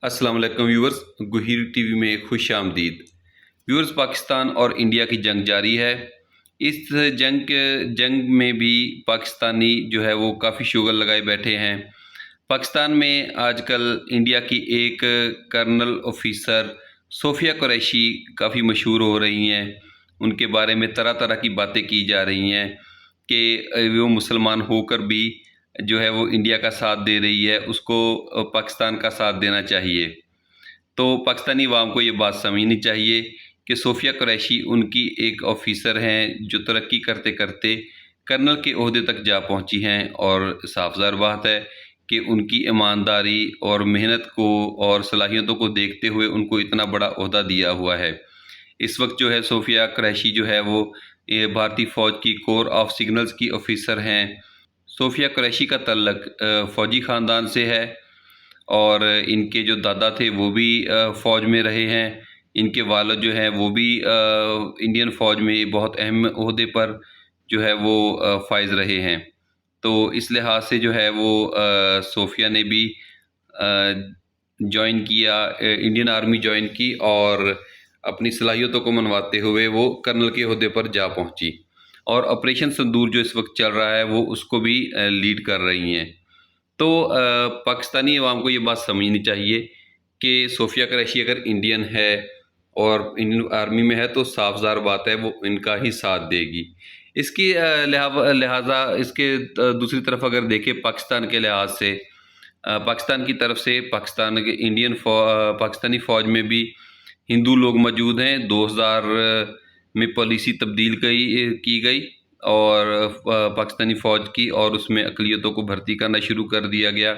अस्सलाम वालेकुम viewers, गुहिर TV में खुश आमदीद। व्यूअर्स, पाकिस्तान और इंडिया की जंग जारी है। इस जंग में भी पाकिस्तानी जो है वो काफ़ी शुगर लगाए बैठे हैं। पाकिस्तान में आजकल इंडिया की एक कर्नल ऑफिसर सोफिया कुरैशी काफ़ी मशहूर हो रही हैं। उनके बारे में तरह तरह की बातें की जा रही हैं कि वो मुसलमान होकर भी जो है वो इंडिया का साथ दे रही है, उसको पाकिस्तान का साथ देना चाहिए। तो पाकिस्तानी अवाम को ये बात समझनी चाहिए कि सोफिया कुरैशी उनकी एक ऑफिसर हैं जो तरक्की करते करते कर्नल के ओहदे तक जा पहुंची हैं, और साफ ज़ाहिर बात है कि उनकी ईमानदारी और मेहनत को और सलाहियतों को देखते हुए उनको इतना बड़ा ओहदा दिया हुआ है। इस वक्त जो है सोफिया कुरैशी जो है वो ये भारतीय फ़ौज की कोर ऑफ सिग्नल्स की ऑफिसर हैं। सोफिया कुरैशी का तल्लक फ़ौजी ख़ानदान से है, और इनके जो दादा थे वो भी फ़ौज में रहे हैं। इनके वालिद जो हैं वो भी इंडियन फ़ौज में बहुत अहम ओहदे पर जो है वो फ़ाइज़ रहे हैं। तो इस लिहाज से जो है वो सोफिया ने भी जॉइन किया, इंडियन आर्मी जॉइन की, और अपनी सलाहियतों को मनवाते हुए वो कर्नल के ओहदे पर जा पहुंची, और ऑपरेशन सिंदूर जो इस वक्त चल रहा है वो उसको भी लीड कर रही हैं। तो पाकिस्तानी अवाम को ये बात समझनी चाहिए कि सोफिया कुरैशी अगर इंडियन है और इंडियन आर्मी में है तो साफ ज़ाहिर बात है वो इनका ही साथ देगी। इसकी लिहाजा इसके दूसरी तरफ अगर देखें पाकिस्तान के लिहाज से, पाकिस्तान की तरफ से पाकिस्तान के पाकिस्तानी फ़ौज में भी हिंदू लोग मौजूद हैं। 2000 में पॉलिसी तब्दील की गई और पाकिस्तानी फ़ौज की, और उसमें अक़लियतों को भर्ती करना शुरू कर दिया गया।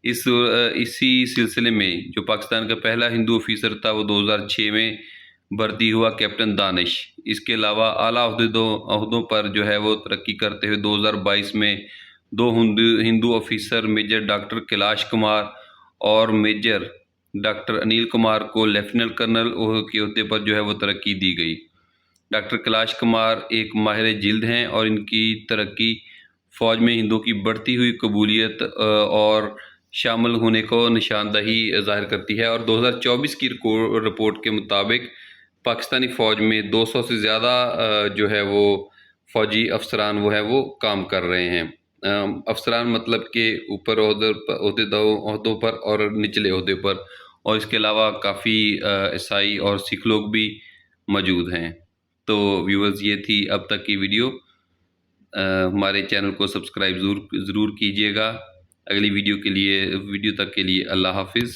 इसी सिलसिले में जो पाकिस्तान का पहला हिंदू ऑफिसर था वो 2006 में भर्ती हुआ, कैप्टन दानिश। इसके अलावा आला ओहदों पर जो है वो तरक्की करते हुए 2022 में दो Hindu officer major doctor Kailash Kumar और मेजर डॉक्टर अनिल कुमार को लेफ्टिनेंट कर्नल के ओहदे पर जो है वो तरक्की दी गई। डॉक्टर कैलाश कुमार एक माहिर जिल्द हैं, और इनकी तरक्की फ़ौज में हिंदुओं की बढ़ती हुई कबूलियत और शामिल होने को निशानदही ज़ाहिर करती है। और 2024 की रिपोर्ट के मुताबिक पाकिस्तानी फ़ौज में 200 से ज़्यादा जो है वो फ़ौजी अफसरान वो काम कर रहे हैं। अफसरान मतलब कि ऊपर ओहदों पर और निचले ओहदे पर, और इसके अलावा काफ़ी ईसाई और सिख लोग भी मौजूद हैं। तो व्यूअर्स, ये थी अब तक की वीडियो। हमारे चैनल को सब्सक्राइब ज़रूर कीजिएगा। अगली वीडियो तक के लिए अल्लाह हाफिज़।